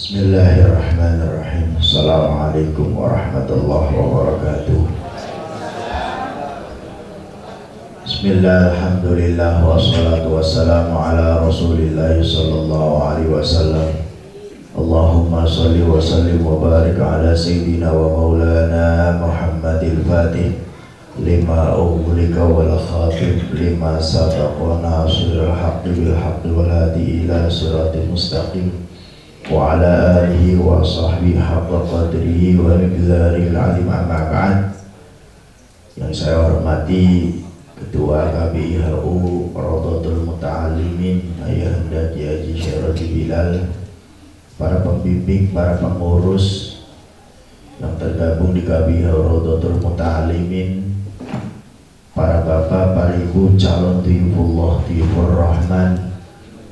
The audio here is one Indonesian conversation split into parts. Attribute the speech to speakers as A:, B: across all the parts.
A: Bismillahirrahmanirrahim. Assalamualaikum warahmatullahi wabarakatuh. Bismillah, alhamdulillah, wassalatu wassalamu ala rasulillah sallallahu alaihi wasallam. Allahumma salli wa sallim wa barik ala sayyidina wa maulana Muhammadil Fatih lima ughliqa wal khatib lima sabaqa nasirul haqqi bil haqqi wal hadi ila siratil mustaqim wa ala alihi wa sahbihi haqqa qadrihi wa miqdaril azim, amma ba'd. Yang saya hormati Ketua KBIHU Rodotul Muta'alimin Ayahanda Kiai Haji Syarodi Bilal, para pembimbing, para pengurus yang tergabung di KBIHU Rodotul Muta'alimin, para bapak, para ibu, calon duyufullah, duyufur rahman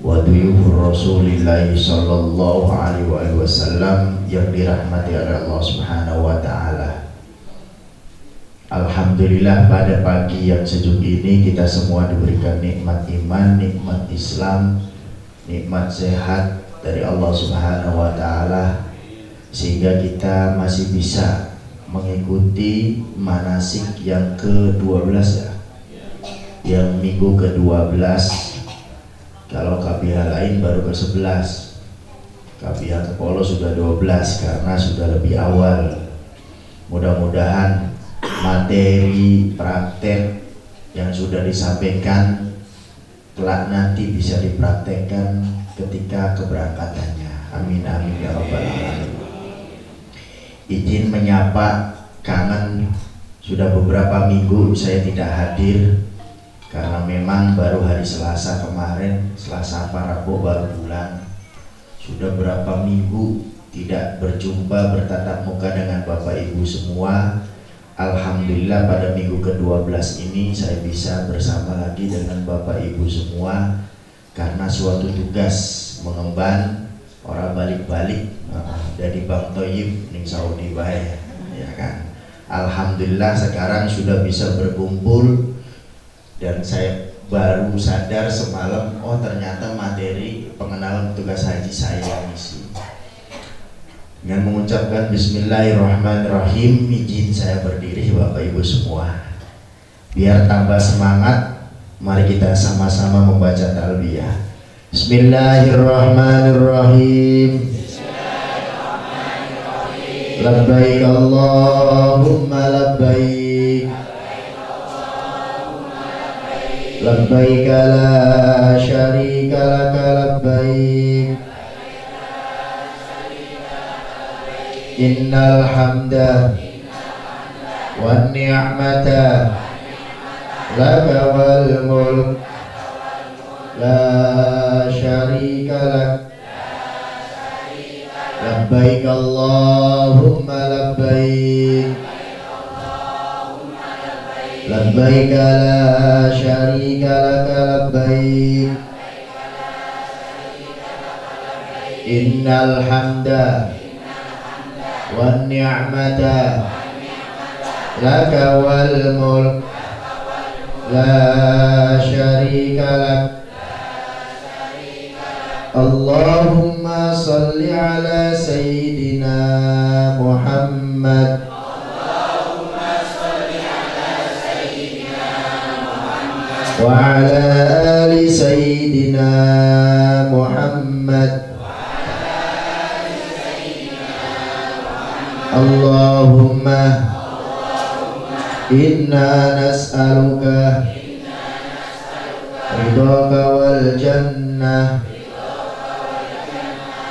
A: wa duyufur Rasulillah sallallahu alaihi wasallam yang dirahmati oleh Allah Subhanahu wa taala. Alhamdulillah, pada pagi yang sejuk ini kita semua diberikan nikmat iman, nikmat Islam, nikmat sehat dari Allah Subhanahu wa taala, sehingga kita masih bisa mengikuti manasik yang ke-12 ya. Yang minggu ke-12. Kalau KBH lain baru ke-11, KBH Kepolo sudah 12 karena sudah lebih awal. Mudah-mudahan materi praktek yang sudah disampaikan kelak nanti bisa dipraktekkan ketika keberangkatannya. Amin amin ya rabbal alamin. Izin menyapa, kangen, sudah beberapa minggu saya tidak hadir karena memang baru hari Selasa kemarin, Selasa apa Rabu baru pulang. Sudah berapa minggu tidak berjumpa, bertatap muka dengan Bapak Ibu semua. Alhamdulillah pada minggu ke-12 ini saya bisa bersama lagi dengan Bapak Ibu semua karena suatu tugas mengemban orang balik-balik dari Bang Toyib ning Saudi bae, ya kan. Alhamdulillah sekarang sudah bisa berkumpul. Dan saya baru sadar semalam, oh ternyata materi pengenalan tugas haji saya ngisi. Dengan mengucapkan Bismillahirrahmanirrahim, izin saya berdiri Bapak Ibu semua. Biar tambah semangat, mari kita sama-sama membaca talbiyah. Bismillahirrahmanirrahim. Labbaik Allahumma labbaik, labbaik la syarika laka labbaik, innal hamda wan ni'mata laka wal mulk la syarika lak, labbaik Allahumma labbaik, labbaik la syarika laka labbaik, innal hamda wan ni'mata laka wal mulk la syarika lak. Allahumma salli ala sayyidina Muhammad wa ala ali sayyidina Muhammad. Allahumma inna nas'aluka ridhaka wal jannah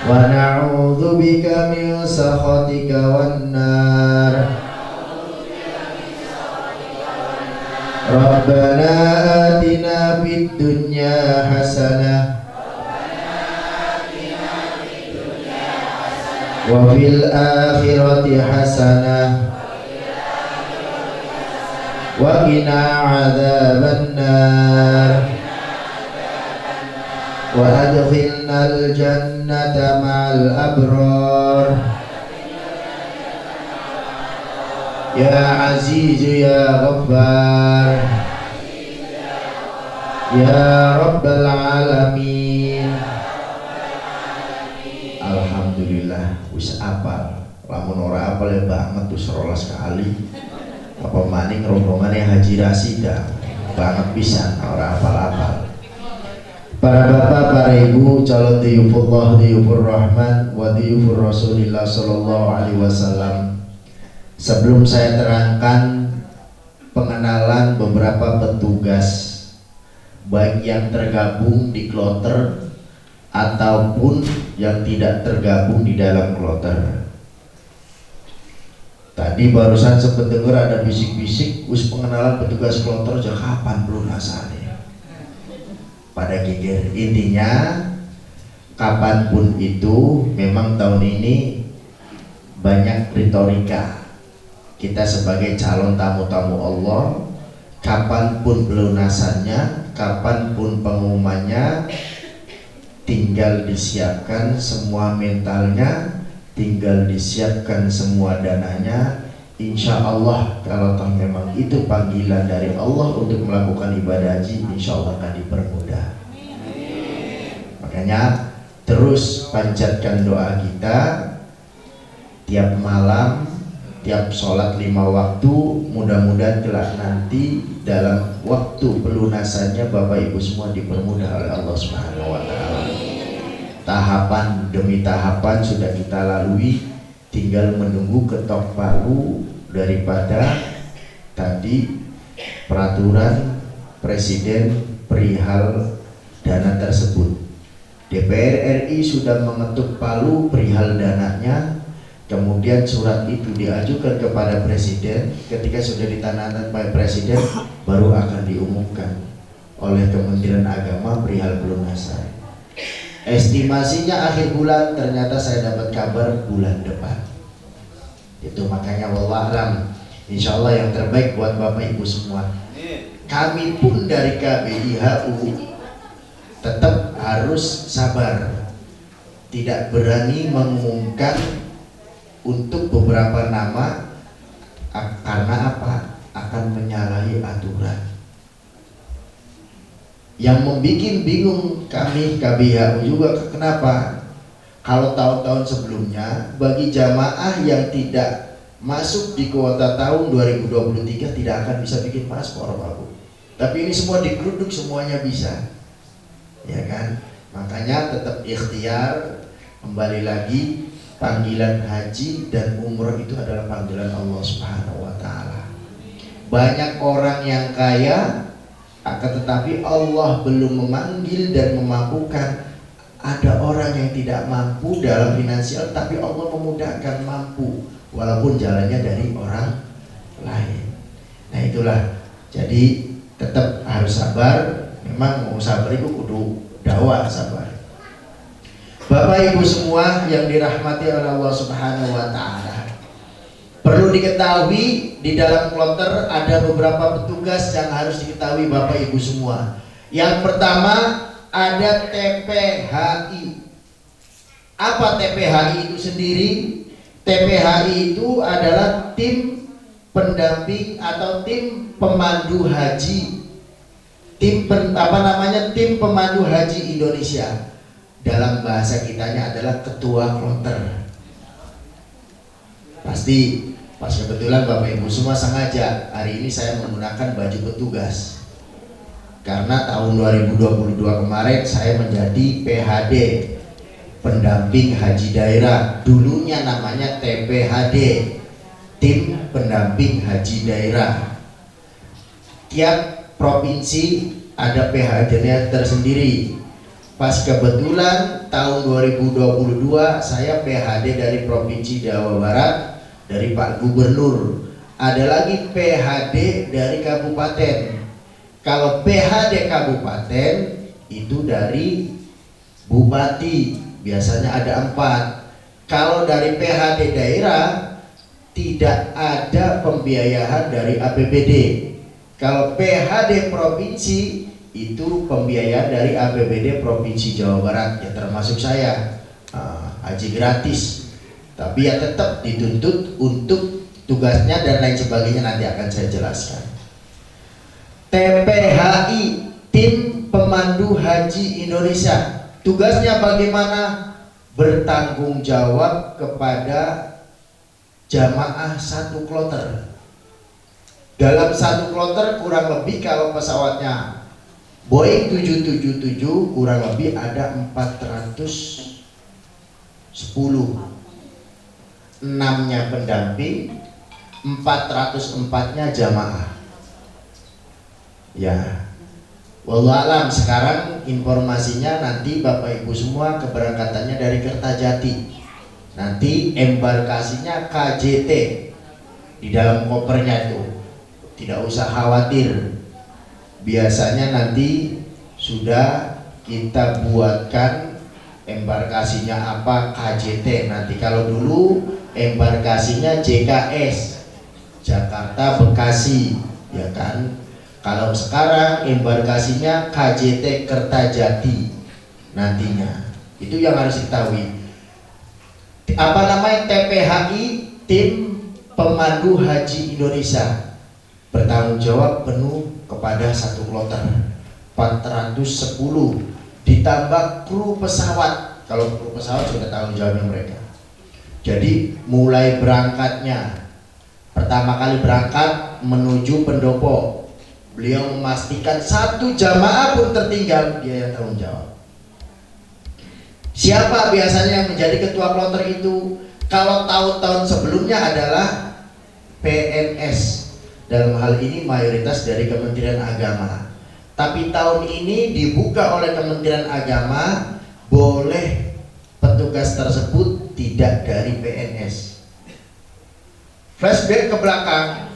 A: wa na'udzu bika min sakhatika wan nar. Rabbana atina fid dunya hasanah wa fil akhirati hasanah wa qina adzaban nar wa adkhilnal jannata ma'al abrar. Ya Aziz ya Ghaffar ya Rabbal Alamin. Alhamdulillah, wis apal. Lamun ora apal ya banget tuh 12 kali. Apa maning rombongannya Haji Rasida banget pisan ora apal-apal. Para bapak, para ibu, calon diyufullah, diyufur rahman, wa diyufur rasulillah sallallahu alaihi wasallam. Sebelum saya terangkan pengenalan beberapa petugas baik yang tergabung di kloter ataupun yang tidak tergabung di dalam kloter. Tadi barusan sempat dengar ada bisik-bisik us pengenalan petugas kloter aja kapan pelunasannya. Pada geger, intinya kapanpun itu memang tahun ini banyak retorika. Kita sebagai calon tamu-tamu Allah, kapanpun pelunasannya, kapanpun pengumumannya, tinggal disiapkan semua mentalnya, tinggal disiapkan semua dananya. Insya Allah kalau toh memang itu panggilan dari Allah untuk melakukan ibadah haji, insya Allah akan dipermudah. Makanya terus panjatkan doa kita tiap malam, tiap sholat 5 waktu. Mudah-mudahan kelak nanti dalam waktu pelunasannya Bapak Ibu semua dipermudah oleh Allah Subhanahu wa Ta'ala. Tahapan demi tahapan sudah kita lalui, tinggal menunggu ketok palu daripada tadi peraturan Presiden perihal dana tersebut. DPR RI sudah mengetuk palu perihal dananya, kemudian surat itu diajukan kepada Presiden. Ketika sudah ditandatangani oleh Presiden, baru akan diumumkan oleh Kementerian Agama perihal pelunasan. Estimasinya akhir bulan, ternyata saya dapat kabar bulan depan. Itu makanya wallahualam, insya Allah yang terbaik buat Bapak Ibu semua. Kami pun dari KBIHU tetap harus sabar, tidak berani mengumumkan untuk beberapa nama karena apa? Akan menyalahi aturan. Yang membuat bingung kami KBIHU juga, kenapa? Kalau tahun-tahun sebelumnya bagi jamaah yang tidak masuk di kuota tahun 2023 tidak akan bisa bikin paspor Pak Bu. Tapi ini semua digeruduk, semuanya bisa, ya kan? Makanya tetap ikhtiar. Kembali lagi, panggilan haji dan umroh itu adalah panggilan Allah Subhanahu wa Ta'ala. Banyak orang yang kaya, akan tetapi Allah belum memanggil dan memampukan. Ada orang yang tidak mampu dalam finansial, tapi Allah memudahkan mampu, walaupun jalannya dari orang lain. Nah itulah, jadi tetap harus sabar. Memang mau sabar itu kudu dakwah sabar. Bapak Ibu semua yang dirahmati oleh Allah Subhanahu wa Ta'ala, perlu diketahui di dalam kloter ada beberapa petugas yang harus diketahui Bapak Ibu semua. Yang pertama ada TPHI. Apa TPHI itu sendiri? TPHI itu adalah tim pendamping atau tim pemandu haji. Tim pemandu haji Indonesia. Dalam bahasa kitanya adalah ketua kloter. Pasti pas kebetulan Bapak Ibu semua sengaja hari ini saya menggunakan baju petugas. Karena tahun 2022 kemarin saya menjadi PHD, pendamping haji daerah. Dulunya namanya TPHD, tim pendamping haji daerah. Tiap provinsi ada PHD-nya tersendiri. Pas kebetulan tahun 2022 saya PHD dari Provinsi Jawa Barat, dari Pak Gubernur. Ada lagi PHD dari kabupaten. Kalau PHD kabupaten itu dari bupati, biasanya ada 4. Kalau dari PHD daerah tidak ada pembiayaan dari APBD. Kalau PHD provinsi itu pembiayaan dari APBD Provinsi Jawa Barat, ya termasuk saya, haji gratis. Tapi ya tetap dituntut untuk tugasnya dan lain sebagainya, nanti akan saya jelaskan. TPHI, tim pemandu haji Indonesia, tugasnya bagaimana? bertanggung jawab kepada jamaah satu kloter. Dalam satu kloter kurang lebih kalau pesawatnya Boeing 777 kurang lebih ada 410, 6-nya pendamping, 404-nya jamaah. Ya, wallahualam. Sekarang informasinya nanti Bapak Ibu semua keberangkatannya dari Kertajati. Nanti embarkasinya KJT di dalam kopernya itu. Tidak usah khawatir. Biasanya nanti sudah kita buatkan embarkasinya apa, KJT. Nanti kalau dulu embarkasinya JKS, Jakarta Bekasi, ya kan. Kalau sekarang embarkasinya KJT Kertajati nantinya. Itu yang harus diketahui. Apa namanya, TPHI, Tim Pemandu Haji Indonesia, bertanggung jawab penuh kepada satu kloter 410 ditambah kru pesawat. Kalau kru pesawat sudah tanggung jawabnya mereka. Jadi mulai berangkatnya, pertama kali berangkat menuju pendopo, beliau memastikan satu jamaah pun tertinggal, dia yang tanggung jawab. Siapa biasanya yang menjadi ketua kloter itu? Kalau tahun-tahun sebelumnya adalah PNS, dalam hal ini mayoritas dari Kementerian Agama. Tapi tahun ini dibuka oleh Kementerian Agama, boleh petugas tersebut tidak dari PNS. Flashback ke belakang,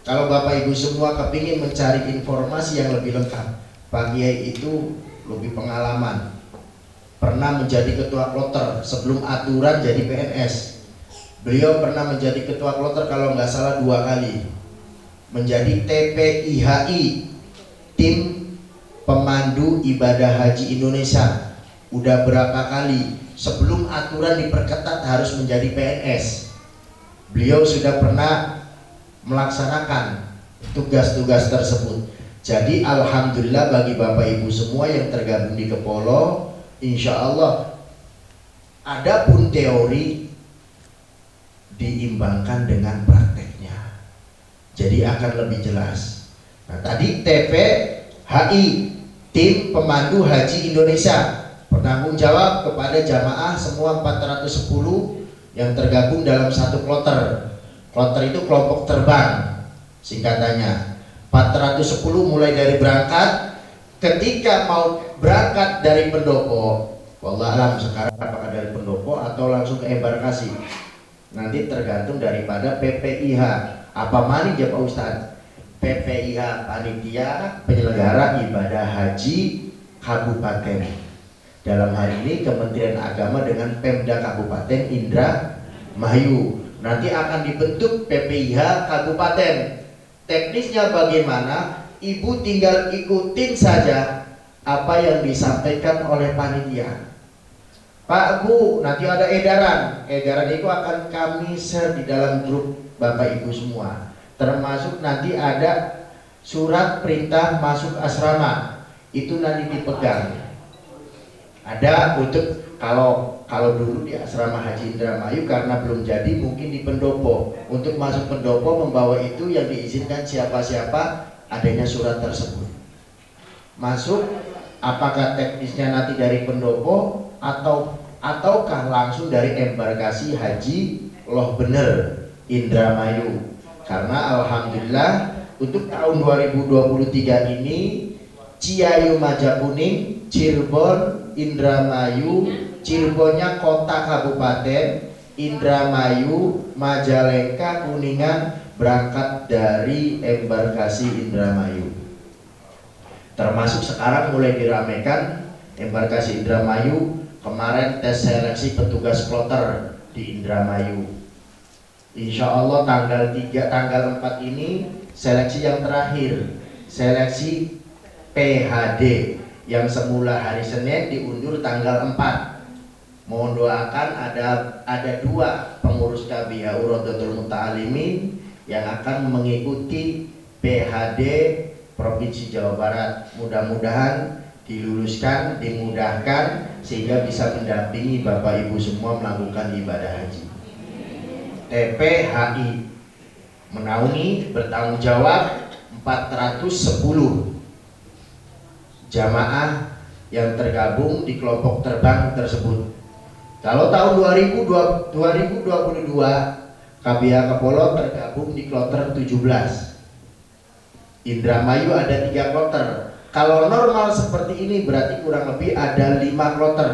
A: kalau Bapak Ibu semua kepingin mencari informasi yang lebih lengkap, Pak Kiai itu lebih pengalaman, pernah menjadi ketua kloter sebelum aturan jadi PNS. Beliau pernah menjadi ketua kloter kalau nggak salah 2 kali, menjadi TPIHI, Tim Pemandu Ibadah Haji Indonesia, udah berapa kali. Sebelum aturan diperketat harus menjadi PNS, beliau sudah pernah melaksanakan tugas-tugas tersebut. Jadi alhamdulillah bagi Bapak Ibu semua yang tergabung di Kepolo, insya Allah adapun teori diimbangkan dengan prakteknya, jadi akan lebih jelas. Nah tadi TPHI, Tim Pemandu Haji Indonesia, bertanggung jawab kepada jamaah semua 410 yang tergabung dalam satu kloter. Kloter itu kelompok terbang singkatannya. 410 mulai dari berangkat. Ketika mau berangkat dari pendopo, wallahualam sekarang apakah dari pendopo atau langsung ke embarkasi, nanti tergantung daripada PPIH. Apa mani ya Pak Ustadz? PPIH, Panitia Penyelenggara Ibadah Haji Kabupaten. Dalam hal ini Kementerian Agama dengan Pemda Kabupaten Indramayu. Nanti akan dibentuk PPIH Kabupaten. Teknisnya bagaimana? Ibu tinggal ikutin saja apa yang disampaikan oleh panitia. Pak Bu, nanti ada edaran. Edaran itu akan kami share di dalam grup Bapak Ibu semua. Termasuk nanti ada surat perintah masuk asrama. Itu nanti dipegang. Ada untuk kalau dulu di asrama Haji Indramayu karena belum jadi, mungkin di pendopo. Untuk masuk pendopo membawa itu yang diizinkan siapa-siapa, adanya surat tersebut. Masuk, apakah teknisnya nanti dari pendopo ataukah langsung dari embarkasi Haji Loh Bener Indramayu. Karena alhamdulillah untuk tahun 2023 ini Ciayu Majakuning, Cirebon, Indramayu, Cirebonnya kota kabupaten, Indramayu, Majalengka, Kuningan berangkat dari embarkasi Indramayu. Termasuk sekarang mulai diramaikan embarkasi Indramayu. Kemarin tes seleksi petugas kloter di Indramayu. Insya Allah tanggal 4 ini seleksi yang terakhir, seleksi PHD yang semula hari Senin diundur tanggal 4. Mohon doakan ada 2 pengurus KBHU Rodotul Muta'alimin yang akan mengikuti PHD Provinsi Jawa Barat. Mudah-mudahan diluluskan, dimudahkan sehingga bisa mendampingi Bapak Ibu semua melakukan ibadah haji. TPHI menaungi, bertanggung jawab 410 jamaah yang tergabung di kelompok terbang tersebut. Kalau tahun 2022 KBH Kepolo tergabung di kloter 17. Indramayu ada 3 kloter. Kalau normal seperti ini berarti kurang lebih ada 5 kloter.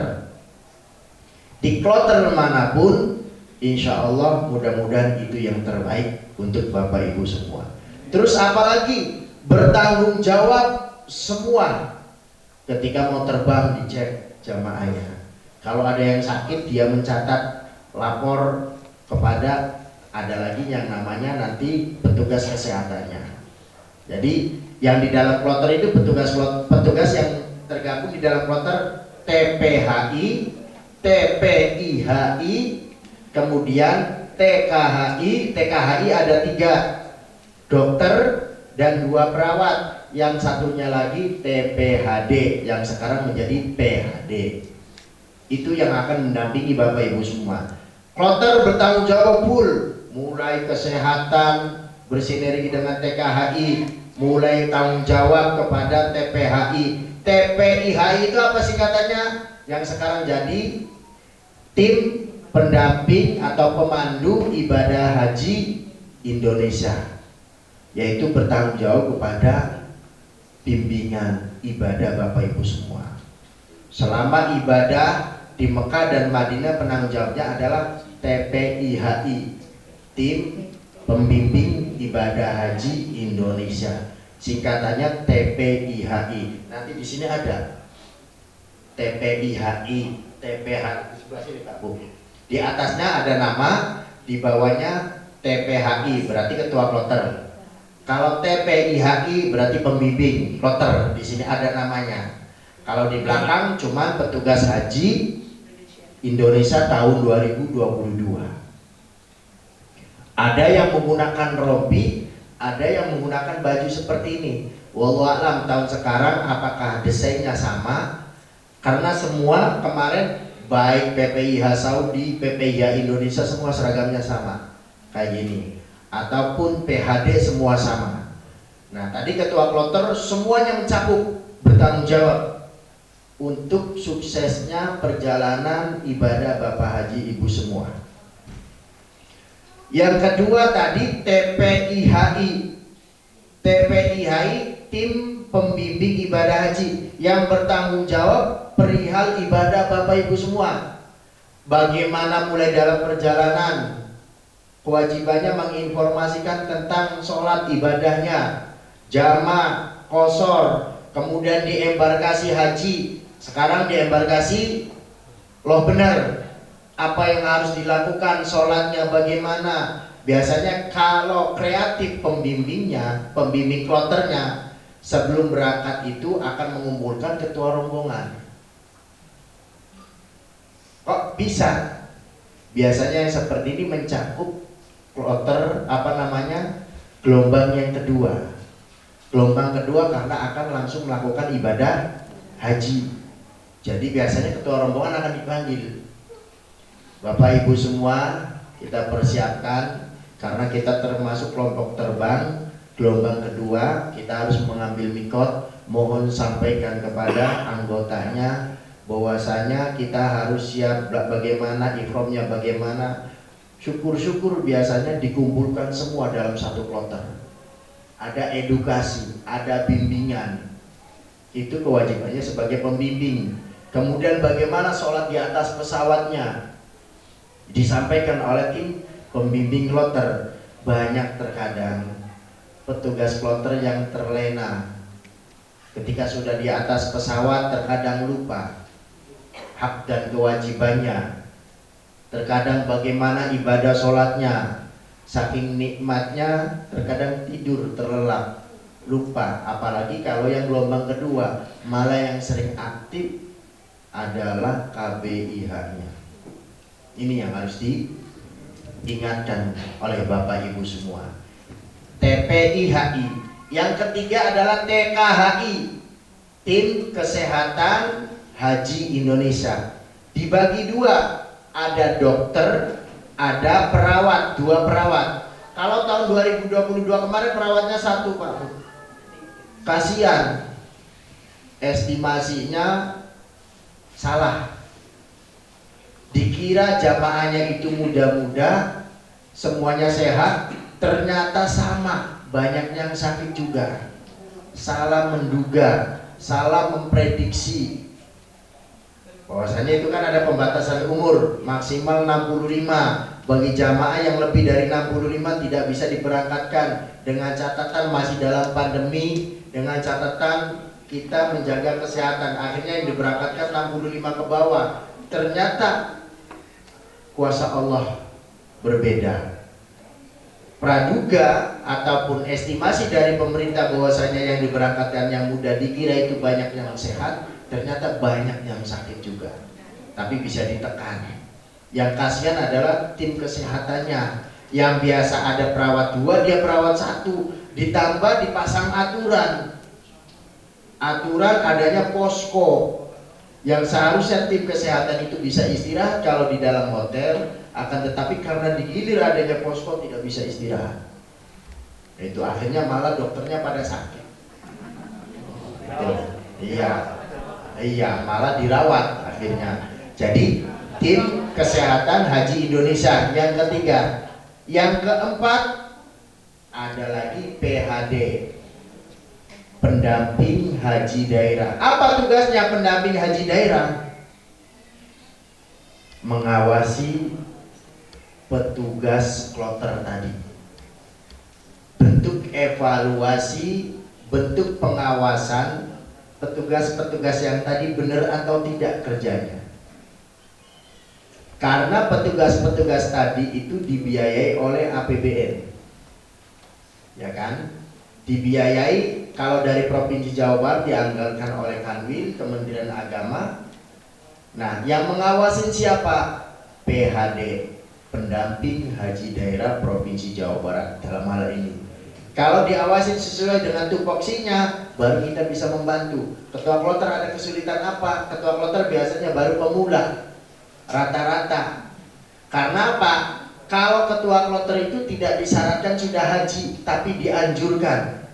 A: Di kloter manapun insya Allah mudah-mudahan itu yang terbaik untuk Bapak Ibu semua. Terus apalagi bertanggung jawab semua. Ketika mau terbang dicek jamaahnya. Kalau ada yang sakit dia mencatat, lapor kepada, ada lagi yang namanya nanti petugas kesehatannya. Jadi yang di dalam kloter itu petugas yang tergabung di dalam kloter TPHI, TPIHI, kemudian TKHI. TKHI ada 3 dokter dan 2 perawat, yang satunya lagi TPHD yang sekarang menjadi PHD. Itu yang akan mendampingi Bapak Ibu semua. Kloter bertanggung jawab full, mulai kesehatan bersinergi dengan TKHI, mulai tanggung jawab kepada TPHI. TPIHI itu apa singkatannya? Yang sekarang jadi tim pendamping atau pemandu ibadah haji Indonesia, yaitu bertanggung jawab kepada bimbingan ibadah Bapak Ibu semua. Selama ibadah di Mekah dan Madinah penanggung jawabnya adalah TPIHI, tim pembimbing ibadah haji Indonesia. Singkatannya TPIHI. Nanti di sini ada TPIHI, TPHI di sebelah sini Pak Bu. Di atasnya ada nama, di bawahnya TPHI berarti ketua kloter. Kalau TPIHI berarti pembimbing kloter, di sini ada namanya. Kalau di belakang cuma petugas haji Indonesia tahun 2022. Ada yang menggunakan rompi, ada yang menggunakan baju seperti ini. Wallahu a'lam tahun sekarang apakah desainnya sama? Karena semua kemarin baik PPIH Saudi, PPIH Indonesia semua seragamnya sama kayak gini. Ataupun PHD semua sama. Nah tadi ketua kloter semuanya mencakup, bertanggung jawab untuk suksesnya perjalanan ibadah Bapak Haji Ibu semua. Yang kedua tadi TPIHI. TPIHI tim pembimbing ibadah haji yang bertanggung jawab perihal ibadah Bapak Ibu semua. Bagaimana mulai dalam perjalanan, kewajibannya menginformasikan tentang sholat ibadahnya, jamaah, qosor, kemudian di embarkasi haji. Sekarang di embarkasi loh benar, apa yang harus dilakukan, sholatnya bagaimana. Biasanya kalau kreatif pembimbingnya, pembimbing kloternya, sebelum berangkat itu akan mengumpulkan ketua rombongan. Kok bisa? Biasanya yang seperti ini mencakup kloter gelombang yang kedua. Gelombang kedua karena akan langsung melakukan ibadah haji. Jadi biasanya ketua rombongan akan dipanggil. Bapak Ibu semua kita persiapkan karena kita termasuk kelompok terbang gelombang kedua, kita harus mengambil mikot. Mohon sampaikan kepada anggotanya bahwasanya kita harus siap bagaimana, ihramnya bagaimana. Syukur-syukur biasanya dikumpulkan semua dalam satu kloter. Ada edukasi, ada bimbingan. Itu kewajibannya sebagai pembimbing. Kemudian bagaimana sholat di atas pesawatnya disampaikan oleh tim pembimbing kloter. Banyak terkadang petugas kloter yang terlena ketika sudah di atas pesawat, terkadang lupa hak dan kewajibannya. Terkadang bagaimana ibadah sholatnya, saking nikmatnya terkadang tidur terlelap, lupa. Apalagi kalau yang gelombang kedua, malah yang sering aktif adalah KBIH-nya. Ini yang harus diingatkan oleh Bapak Ibu semua. TPIHI. Yang ketiga adalah TKHI, tim kesehatan haji Indonesia. Dibagi dua, ada dokter, ada perawat, 2 perawat. Kalau tahun 2022 kemarin perawatnya 1 Pak. Kasihan, estimasinya salah. Dikira jamaahnya itu muda-muda, semuanya sehat, ternyata sama, banyak yang sakit juga. Salah menduga, salah memprediksi. Bahwasanya itu kan ada pembatasan umur maksimal 65. Bagi jamaah yang lebih dari 65 tidak bisa diberangkatkan, dengan catatan masih dalam pandemi, dengan catatan kita menjaga kesehatan. Akhirnya yang diberangkatkan 65 ke bawah. Ternyata kuasa Allah berbeda. Praduga ataupun estimasi dari pemerintah bahwasanya yang diberangkatkan yang muda, dikira itu banyak yang sehat, ternyata banyak yang sakit juga. Tapi bisa ditekan. Yang kasihan adalah tim kesehatannya. Yang biasa ada perawat 2, dia perawat 1. Ditambah dipasang aturan. Aturan adanya posko. Yang seharusnya tim kesehatan itu bisa istirahat kalau di dalam hotel, akan tetapi karena digilir adanya posko tidak bisa istirahat. Itu akhirnya malah dokternya pada sakit. Iya, malah dirawat akhirnya. Jadi tim kesehatan haji Indonesia yang ketiga. Yang keempat ada lagi PHD, pendamping haji daerah. Apa tugasnya pendamping haji daerah? Mengawasi petugas kloter tadi. Bentuk evaluasi, bentuk pengawasan petugas-petugas yang tadi benar atau tidak kerjanya. Karena petugas-petugas tadi itu dibiayai oleh APBN. Ya kan? Dibiayai, kalau dari Provinsi Jawa Barat dianggarkan oleh Kanwil, Kementerian Agama. Nah, yang mengawasin siapa? PHD, pendamping haji daerah Provinsi Jawa Barat dalam hal ini. Kalau diawasin sesuai dengan tupoksinya, baru kita bisa membantu. Ketua kloter ada kesulitan apa? Ketua kloter biasanya baru pemula, rata-rata. Karena apa? Kalau ketua kloter itu tidak disyaratkan sudah haji, tapi dianjurkan.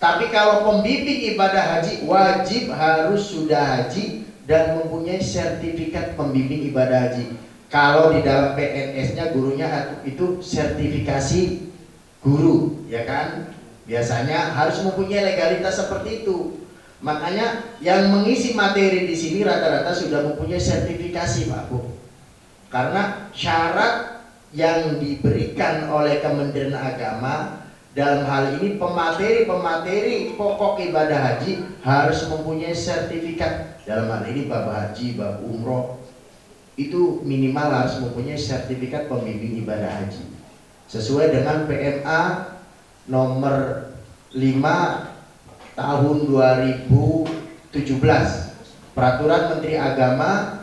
A: Tapi kalau pembimbing ibadah haji, wajib harus sudah haji dan mempunyai sertifikat pembimbing ibadah haji. Kalau di dalam PNS-nya gurunya itu sertifikasi guru, ya kan? Biasanya harus mempunyai legalitas seperti itu. Makanya yang mengisi materi di sini rata-rata sudah mempunyai sertifikasi, Pak Bu. Karena syarat yang diberikan oleh Kementerian Agama dalam hal ini pemateri pokok ibadah haji harus mempunyai sertifikat. Dalam hal ini bab haji, bab umroh, itu minimal harus mempunyai sertifikat pembimbing ibadah haji sesuai dengan PMA nomor 5 tahun 2017, Peraturan Menteri Agama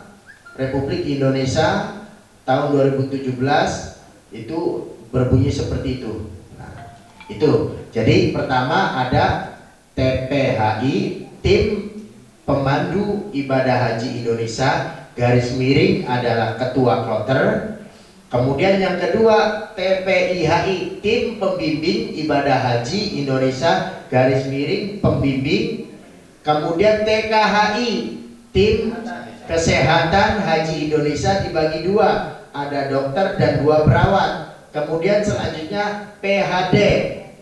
A: Republik Indonesia tahun 2017 itu berbunyi seperti itu. Nah, itu. Jadi pertama ada TPHI, Tim Pemandu Ibadah Haji Indonesia, garis miring adalah ketua kloter. Kemudian yang kedua TPIHI, Tim Pembimbing Ibadah Haji Indonesia, garis miring pembimbing. Kemudian TKHI, Tim Kesehatan Haji Indonesia, dibagi 2, ada dokter dan 2 perawat. Kemudian selanjutnya PHD,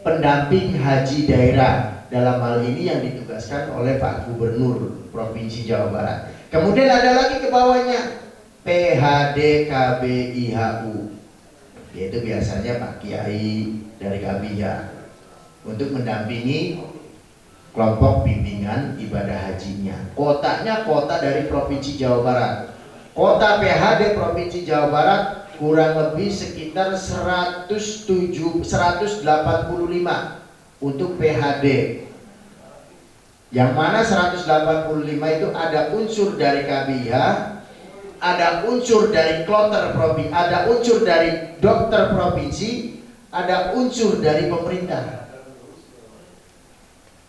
A: pendamping haji daerah. Dalam hal ini yang ditugaskan oleh Pak Gubernur Provinsi Jawa Barat. Kemudian ada lagi ke bawahnya PHDKBIHU, yaitu biasanya Pak Kiai dari KBIH untuk mendampingi kelompok bimbingan ibadah hajinya. Kotanya kota dari Provinsi Jawa Barat. Kota PHD Provinsi Jawa Barat kurang lebih sekitar 185 untuk PHD. Yang mana 185 itu ada unsur dari KBIH, ada unsur dari kloter provinsi, ada unsur dari dokter provinsi, ada unsur dari pemerintah.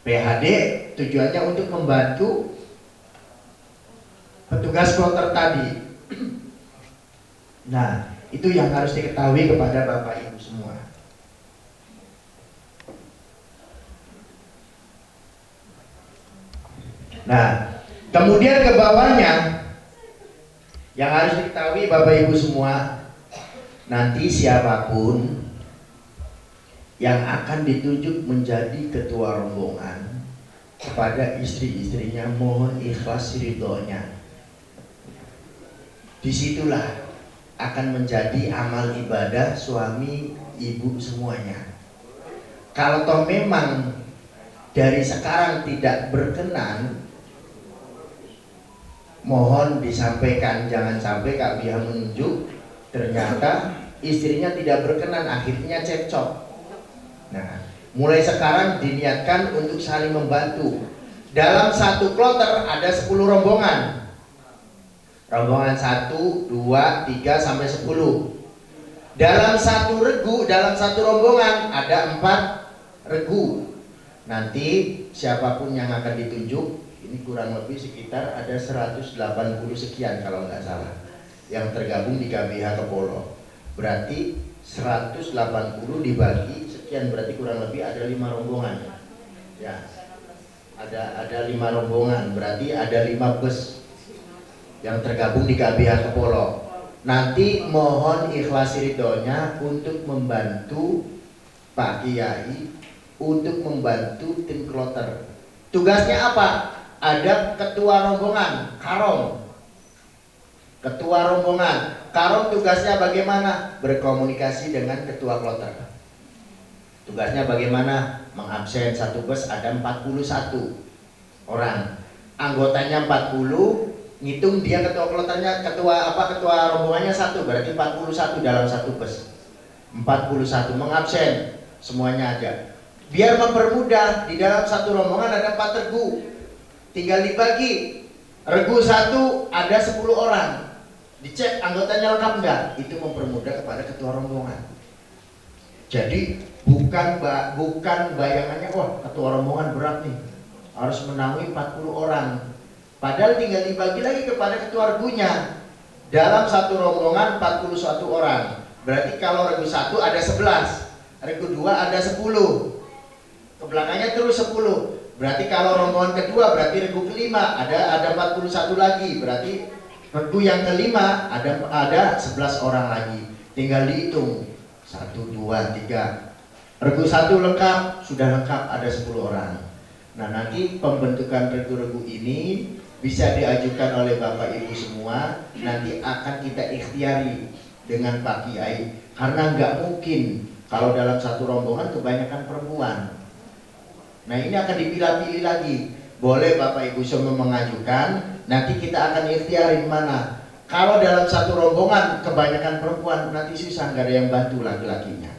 A: PHD tujuannya untuk membantu petugas kloter tadi. Nah, itu yang harus diketahui kepada Bapak Ibu semua. Nah, kemudian ke bawahnya yang harus diketahui Bapak Ibu semua, nanti siapapun yang akan ditunjuk menjadi ketua rombongan, kepada istri-istrinya mohon ikhlas ridhonya. Disitulah akan menjadi amal ibadah suami ibu semuanya. Kalau toh memang dari sekarang tidak berkenan, mohon disampaikan, jangan sampai Kak Bia menunjuk ternyata istrinya tidak berkenan, akhirnya cekcok. Nah, mulai sekarang diniatkan untuk saling membantu. Dalam satu kloter ada 10 rombongan. Rombongan 1, 2, 3 sampai 10. Dalam satu regu, dalam satu rombongan ada 4 regu. Nanti siapapun yang akan ditunjuk, ini kurang lebih sekitar ada 180 sekian kalau nggak salah, yang tergabung di KBH Kepolo. Berarti 180 dibagi sekian, berarti kurang lebih ada 5 rombongan. Ya, ada 5 rombongan, berarti ada 5 bus yang tergabung di KBH Kepolo. Nanti mohon ikhlas ridhonya untuk membantu Pak Kiai, untuk membantu tim kloter. Tugasnya apa? Ada ketua rombongan, Karong. Ketua rombongan, Karong tugasnya bagaimana? Berkomunikasi dengan ketua kloter. Tugasnya bagaimana? Mengabsen satu bus ada 41 orang. Anggotanya 40, ngitung dia ketua kloternya, ketua rombongannya 1, berarti 41 dalam satu bus. 41 mengabsen semuanya aja. Biar mempermudah, di dalam satu rombongan ada 4 regu. Tinggal dibagi. Regu 1 ada 10 orang. Dicek anggotanya lengkap enggak? Itu mempermudah kepada ketua rombongan. Jadi bukan bayangannya, wah ketua rombongan berat nih, harus menaungi 40 orang. Padahal tinggal dibagi lagi kepada ketua regunya. Dalam satu rombongan 41 orang. Berarti kalau regu 1 ada 11, regu 2 ada 10, ke belakangnya terus 10. Berarti kalau rombongan kedua, berarti regu kelima ada 41 lagi. Berarti regu yang kelima ada 11 orang lagi. Tinggal dihitung 1, 2, 3. Regu 1 lengkap, sudah lengkap ada 10 orang. Nah, nanti pembentukan regu-regu ini bisa diajukan oleh Bapak Ibu semua. Nanti akan kita ikhtiari dengan Pak Kiai, karena nggak mungkin kalau dalam satu rombongan kebanyakan perempuan. Nah, ini akan dipilah-pilih lagi. Boleh Bapak Ibu semua mengajukan, nanti kita akan ikhtiarin mana. Kalau dalam satu rombongan kebanyakan perempuan, nanti susah, nggak ada yang bantu laki-lakinya.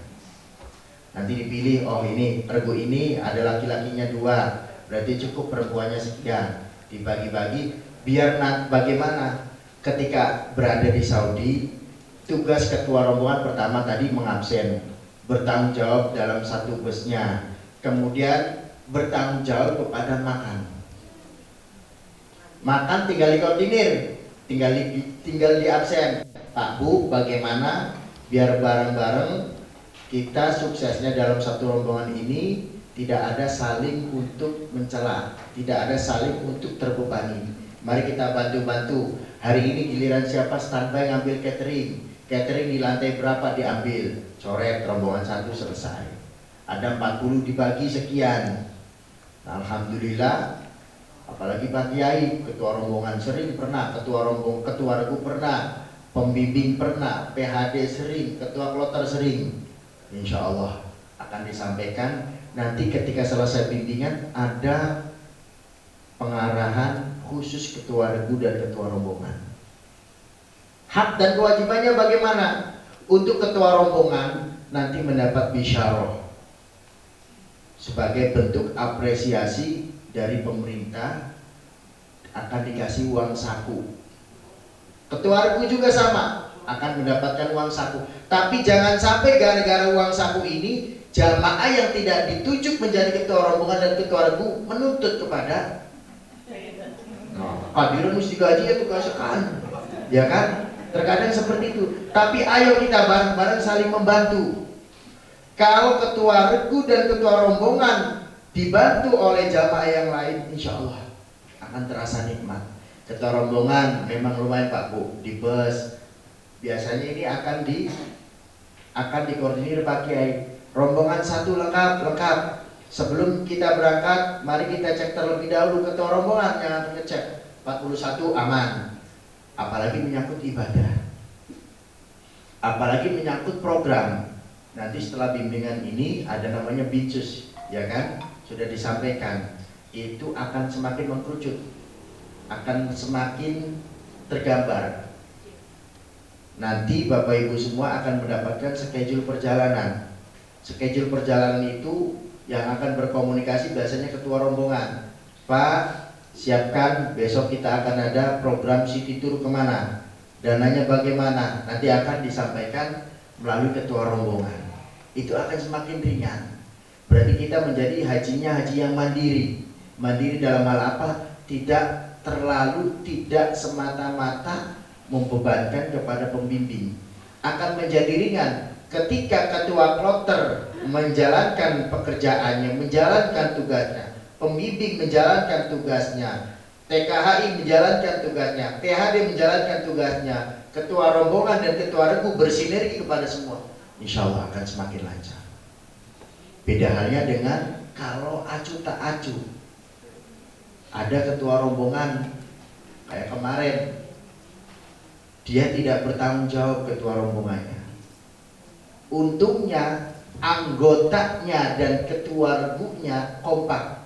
A: Nanti dipilih, oh ini regu ini ada laki-lakinya 2, berarti cukup perempuannya sekian. Dibagi-bagi, biar bagaimana ketika berada di Saudi, tugas ketua rombongan pertama tadi mengabsen, bertanggung jawab dalam satu busnya, kemudian bertanggung jawab kepada makan tinggal dikoordinir, tinggal di absen. Pak Bu, bagaimana biar bareng-bareng kita suksesnya dalam satu rombongan ini, tidak ada saling untuk mencela, tidak ada saling untuk terbebani. Mari kita bantu-bantu. Hari ini giliran siapa standby ngambil catering. Catering di lantai berapa diambil, coret, rombongan 1 selesai. Ada 40 dibagi sekian. Alhamdulillah, apalagi Pak Kiai, ketua rombongan sering pernah, ketua regu pernah, pembimbing pernah, PHD sering, ketua kloter sering. Insya Allah akan disampaikan. Nanti ketika selesai bimbingan ada pengarahan khusus ketua regu dan ketua rombongan. Hak dan kewajibannya bagaimana? Untuk ketua rombongan nanti mendapat bisyarah sebagai bentuk apresiasi dari pemerintah, akan dikasih uang saku. Ketua regu juga sama, akan mendapatkan uang saku. Tapi jangan sampai gara-gara uang saku ini Jamaah yang tidak ditunjuk menjadi ketua rombongan dan ketua regu menuntut kepada hadirin mesti gaji ya tugaskan, ya kan? Terkadang seperti itu. Tapi ayo kita bareng-bareng saling membantu. Kalau ketua regu dan ketua rombongan dibantu oleh jamaah yang lain, insya Allah akan terasa nikmat. Ketua rombongan memang lumayan Pak Bu, di bus biasanya ini akan dikoordinir Pak Kiai. Rombongan satu lengkap. Sebelum kita berangkat, mari kita cek terlebih dahulu ketua rombongan yang akan ngecek 41 aman. Apalagi menyangkut ibadah, apalagi menyangkut program. Nanti setelah bimbingan ini ada namanya binsus, ya kan? Sudah disampaikan, itu akan semakin mengkerucut, akan semakin tergambar. Nanti Bapak Ibu semua akan mendapatkan schedule perjalanan. Schedule perjalanan itu yang akan berkomunikasi biasanya ketua rombongan. Pak, siapkan besok kita akan ada program city tour kemana, dananya bagaimana, nanti akan disampaikan melalui ketua rombongan. Itu akan semakin ringan. Berarti kita menjadi hajinya haji yang mandiri. Mandiri dalam hal apa? Tidak semata-mata membebankan kepada pembimbing. Akan menjadi ringan ketika ketua kloter menjalankan pekerjaannya, menjalankan tugasnya, pembimbing menjalankan tugasnya, TKHI menjalankan tugasnya, THD menjalankan tugasnya, ketua rombongan dan ketua regu bersinergi kepada semua, insya Allah akan semakin lancar. Beda halnya dengan kalau acu tak acu. Ada ketua rombongan kayak kemarin, dia tidak bertanggung jawab ketua rombongannya. Untungnya anggotanya dan ketua regunya kompak.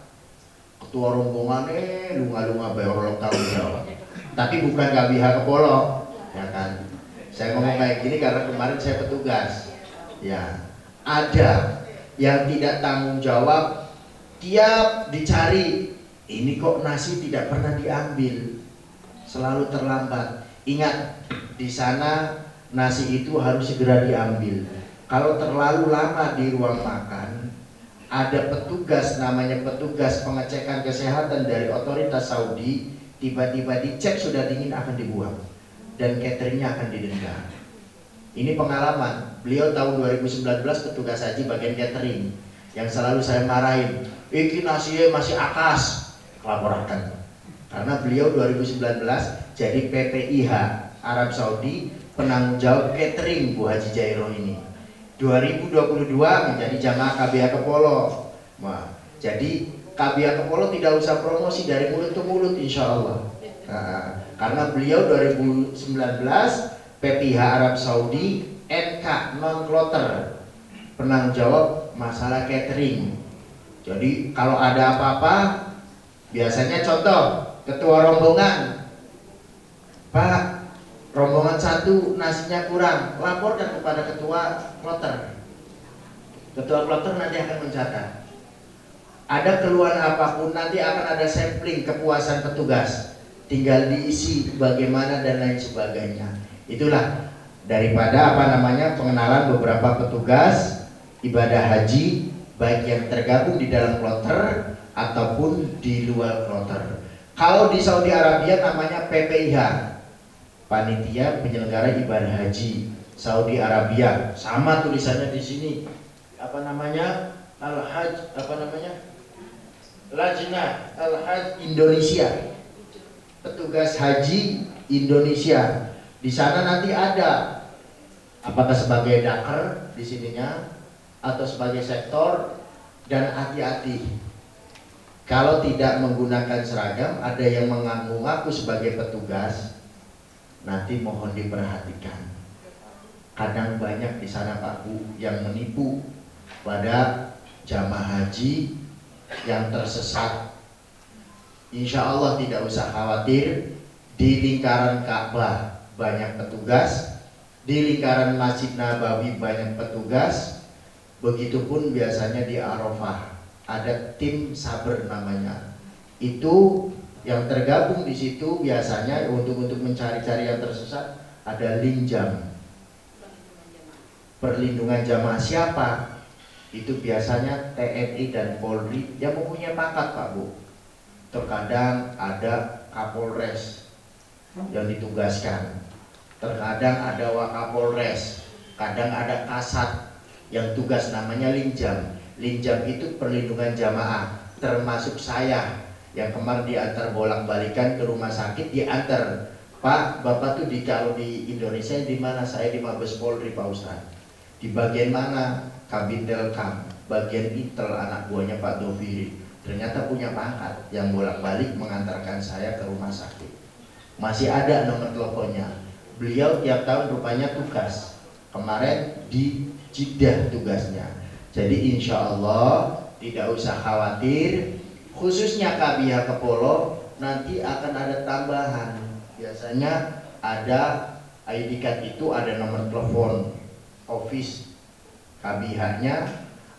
A: Ketua rombongannya lunga-lunga bayar tanggung jawab. Tapi bukan gak pihak kepolo, ya kan? Saya ngomong kayak gini karena kemarin saya petugas. Ya, ada yang tidak tanggung jawab, tiap dicari, ini kok nasi tidak pernah diambil, selalu terlambat. Ingat, di sana nasi itu harus segera diambil. Kalau terlalu lama di ruang makan, ada petugas namanya petugas pengecekan kesehatan dari otoritas Saudi, tiba-tiba dicek sudah dingin akan dibuang dan cateringnya akan didenda. Ini pengalaman beliau tahun 2019 petugas haji bagian catering yang selalu saya marahin, iki nasinya masih akas, laporkan. Karena beliau 2019 jadi PPIH Arab Saudi, penanggung jawab catering Bu Haji Jairo ini. 2022 menjadi jamaah KBH Kepolo. Wah, jadi KBH Kepolo tidak usah promosi dari mulut ke mulut insya Allah. Nah, karena beliau 2019 PPIH Arab Saudi, NK non-kloter, penanggung jawab masalah catering. Jadi kalau ada apa-apa, biasanya contoh ketua rombongan, Pak, rombongan satu nasinya kurang, laporkan kepada ketua kloter. Ketua kloter nanti akan mencatat. Ada keluhan apapun nanti akan ada sampling kepuasan petugas, tinggal diisi bagaimana dan lain sebagainya. Itulah daripada pengenalan beberapa petugas ibadah haji, baik yang tergabung di dalam kloter ataupun di luar kloter. Kalau di Saudi Arabia namanya PPIH, Panitia Penyelenggara Ibadah Haji Saudi Arabia. Sama tulisannya di sini. Al-Hajj, Lajnah Al-Hajj Indonesia. Petugas Haji Indonesia. Di sana nanti ada apakah sebagai daker di sininya atau sebagai sektor, dan hati-hati. Kalau tidak menggunakan seragam, ada yang mengaku-ngaku sebagai petugas. Nanti mohon diperhatikan. Kadang banyak di sana Pak Bu yang menipu pada jamaah haji yang tersesat. Insya Allah tidak usah khawatir. Di lingkaran Ka'bah banyak petugas, di lingkaran Masjid Nabawi banyak petugas. Begitupun biasanya di Arafah ada tim saber namanya. Itu yang tergabung di situ biasanya untuk mencari-cari yang tersesat ada linjam, perlindungan jamaah. Siapa? itu biasanya TNI dan Polri yang mempunyai pangkat Pak Bu. Terkadang ada Kapolres yang ditugaskan, terkadang ada Wakapolres, kadang ada Kasat yang tugas namanya Linjam. Linjam itu perlindungan jamaah, termasuk saya yang kemarin diantar bolak-balikan ke rumah sakit, diantar, Pak, Bapak tuh kalau di Indonesia di mana? Saya di Mabes Polri Pak Ustadz. Di bagian mana? Kabintelkam, bagian Intel, anak buahnya Pak Doviri. Ternyata punya pangkat yang bolak-balik mengantarkan saya ke rumah sakit. Masih ada nomor teleponnya. Beliau tiap tahun rupanya tugas. Kemarin di Jeddah tugasnya. Jadi insya Allah tidak usah khawatir. Khususnya KBH Kepolo nanti akan ada tambahan. Biasanya ada ID card itu ada nomor telepon office KBH-nya,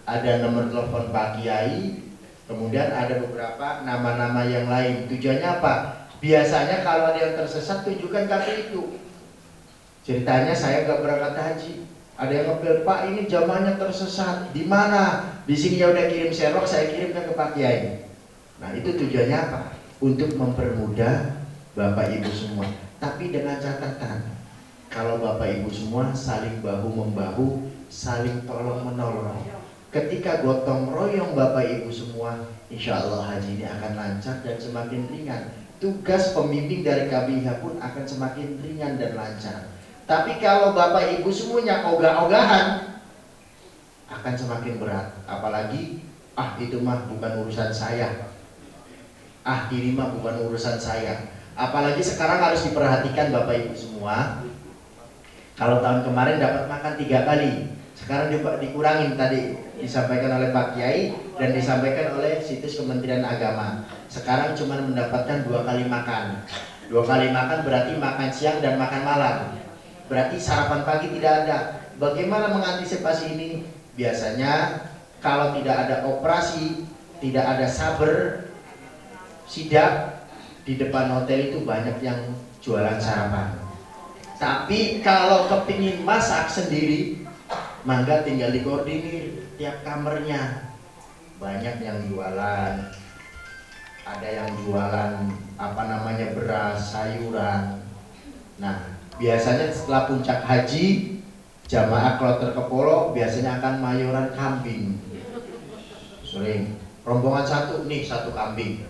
A: ada nomor telepon Pak Kiai, kemudian ada beberapa nama-nama yang lain. Tujuannya apa? Biasanya kalau ada yang tersesat tunjukkan kartu itu. Ceritanya saya gak berangkat haji, ada yang ngebel, Pak ini jamaahnya tersesat, di mana? Di sini ya udah kirim serok, saya kirimkan ke Pak Kiai. Nah itu tujuannya apa? Untuk mempermudah Bapak Ibu semua. Tapi dengan catatan, kalau Bapak Ibu semua saling bahu membahu, saling tolong menolong. Ketika gotong royong Bapak Ibu semua, insya Allah haji ini akan lancar dan semakin ringan. Tugas pembimbing dari KBH pun akan semakin ringan dan lancar. Tapi kalau Bapak Ibu semuanya ogah-ogahan, akan semakin berat. Apalagi, itu mah bukan urusan saya. Ini mah bukan urusan saya. Apalagi sekarang harus diperhatikan Bapak Ibu semua. Kalau tahun kemarin dapat makan 3 kali, sekarang dikurangin, tadi disampaikan oleh Pak Kiai dan disampaikan oleh situs Kementerian Agama. Sekarang cuma mendapatkan 2 kali makan. 2 kali makan berarti makan siang dan makan malam. Berarti sarapan pagi tidak ada. Bagaimana mengantisipasi ini? Biasanya kalau tidak ada operasi, tidak ada saber, sidak, di depan hotel itu banyak yang jualan sarapan. Tapi kalau kepingin masak sendiri, mangga tinggal dikoordinir tiap kamarnya. Banyak yang jualan, ada yang jualan beras, sayuran. Nah, biasanya setelah puncak haji, jamaah kloter Kepolo biasanya akan mayoran kambing. Sering rombongan 1 nih 1 kambing,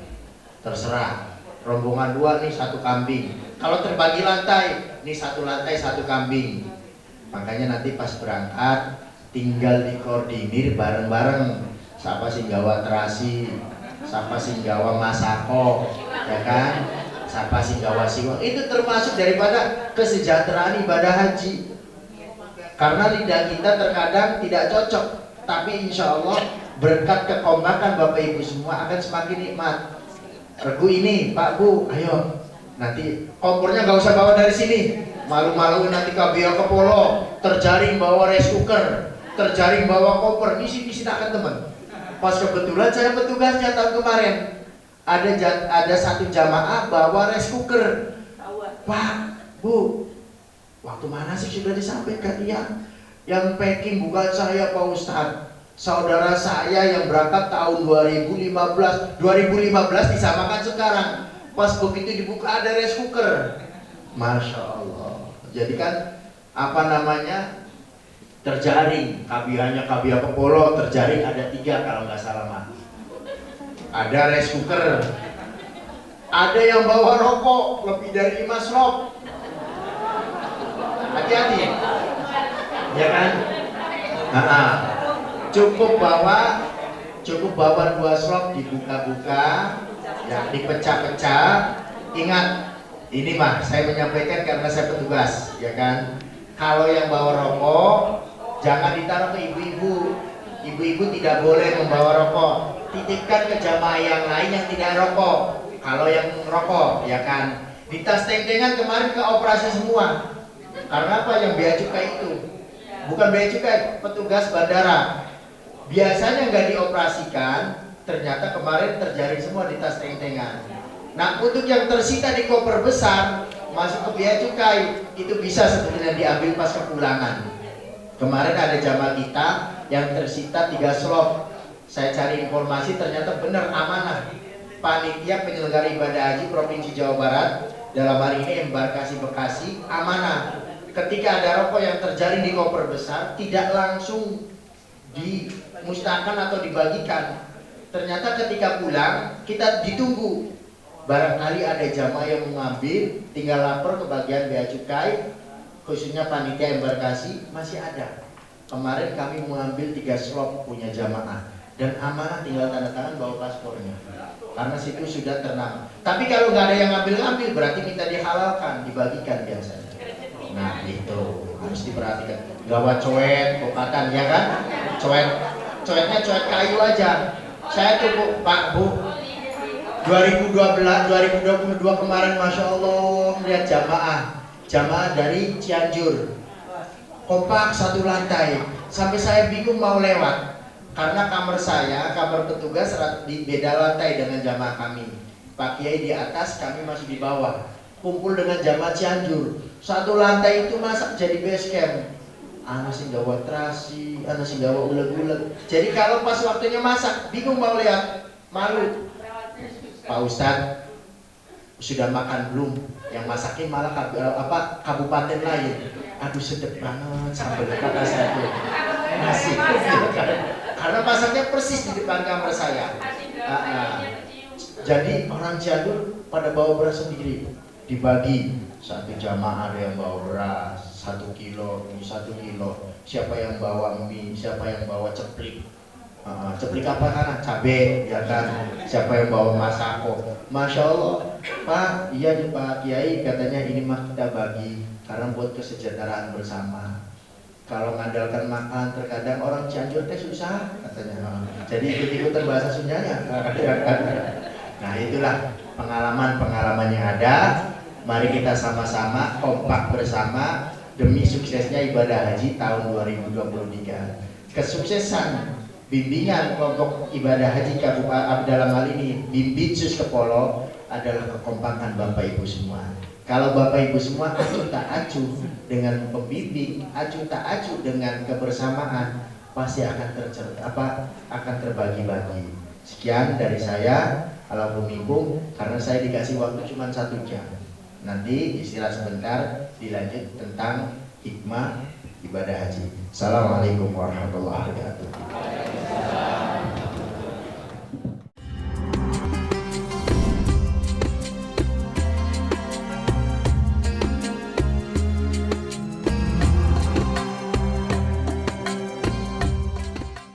A: terserah. Rombongan 2 nih 1 kambing. Kalau terbagi lantai, nih 1 lantai 1 kambing. Makanya nanti pas berangkat tinggal dikoordinir bareng-bareng. Siapa sing gawa terasi, siapa sing gawa masako, ya kan? Siapa sing gawa siwak. Itu termasuk daripada kesejahteraan ibadah haji. Karena lidah kita terkadang tidak cocok, tapi insya Allah berkat kekompakan Bapak Ibu semua akan semakin nikmat. Regu ini, Pak Bu, ayo nanti kompornya nggak usah bawa dari sini. Malu-malu nanti KBH Kepolo terjaring bawa rice cooker, terjaring bawa koper, misi akan teman. Pas kebetulan saya petugasnya tahun kemarin, ada 1 jamaah bawa rice cooker. Pak, Bu, waktu mana sih sudah disampaikan yang packing bukan saya Pak Ustadz. Saudara saya yang berangkat tahun 2015 disamakan sekarang. Pas begitu dibuka ada rice cooker. Masya Allah. Jadi kan terjaring. KBH-nya KBH Kepolo terjaring ada 3 kalau nggak salah mah. Ada rice cooker. Ada yang bawa rokok lebih dari 5 slop. Hati-hati ya kan? Cukup bawa 2 slop, dibuka-buka, yang dipecah-pecah. Ingat, ini mah saya menyampaikan karena saya petugas, ya kan? Kalau yang bawa rokok jangan ditaruh ke ibu-ibu. Ibu-ibu tidak boleh membawa rokok. Titipkan ke jamaah yang lain yang tidak rokok. Kalau yang rokok, ya kan? Di tas teng-tengan kemarin ke operasi semua. Karena apa? Yang bea cukai itu. Bukan bea cukai, petugas bandara. Biasanya nggak dioperasikan, ternyata kemarin terjaring semua di tas teng-tengan. Nah, untuk yang tersita di koper besar masuk ke bea cukai, itu bisa sebetulnya diambil pas kepulangan. Kemarin ada jamaah kita yang tersita 3 slot. Saya cari informasi ternyata benar amanah. Panitia penyelenggara ibadah haji Provinsi Jawa Barat, dalam hari ini Embarkasi Bekasi, amanah. Ketika ada rokok yang terjaring di koper besar, tidak langsung dimusnahkan atau dibagikan. Ternyata ketika pulang kita ditunggu. Barangkali ada jamaah yang mengambil, tinggal lapor ke bagian bea cukai, khususnya panitia embarkasi, masih ada. Kemarin kami mengambil 3 slot punya jamaah dan amanah, tinggal tanda tangan bawa paspornya. Karena situ sudah ternama. Tapi kalau nggak ada yang ngambil-ngambil, berarti minta dihalalkan, dibagikan biasanya. Nah itu harus diperhatikan. Gawat coet, kokatan, ya kan? Coetnya coet kayu aja. Saya cukup Pak Bu 2022 kemarin, Masya Allah, melihat jamaah dari Cianjur, kompak satu lantai, sampai saya bingung mau lewat karena kamar petugas di beda lantai dengan jamaah kami. Pak Kiai di atas, kami masih di bawah, kumpul dengan jamaah Cianjur, satu lantai itu masak jadi base camp. Anak sih gawa terasi, anak sih gawa uleg-uleg. Jadi kalau pas waktunya masak, bingung mau lihat, malu. Pak Ustadz sudah makan belum? Yang masakin malah kabupaten lain. Aduh sedep banget sampai kata saya tuh masih karena masaknya persis di depan kamar saya. Jadi orang Cianjur pada bawa beras sendiri, dibagi. Satu jamaah ada yang bawa beras 1 kilo, 1 kilo. Siapa yang bawa mie, siapa yang bawa ceplik. Ceplik apa kan? Cabe, ya kan? Siapa yang bawa masako? Masya Allah, Pak, iya Pak Kiai, katanya ini mah kita bagi karena buat kesejahteraan bersama. Kalau ngandalkan makan, terkadang orang Cianjur teh susah, katanya. Jadi ikut-ikutan bahasa Sundanya. Nah itulah pengalaman-pengalaman yang ada. Mari kita sama-sama kompak bersama demi suksesnya ibadah haji tahun 2023. Kesuksesan bimbingan kelompok ibadah haji Kabupaten dalam hal ini Bimbitsus Kepolo adalah kekompakan Bapak Ibu semua. Kalau Bapak Ibu semua acuh tak acuh dengan pembimbing, acuh tak acuh dengan kebersamaan, pasti akan terbagi-bagi. Sekian dari saya, Alhamdulillah, karena saya dikasih waktu cuma 1 jam. Nanti istilah sebentar dilanjut tentang hikmah ibadah haji. Assalamualaikum warahmatullahi wabarakatuh.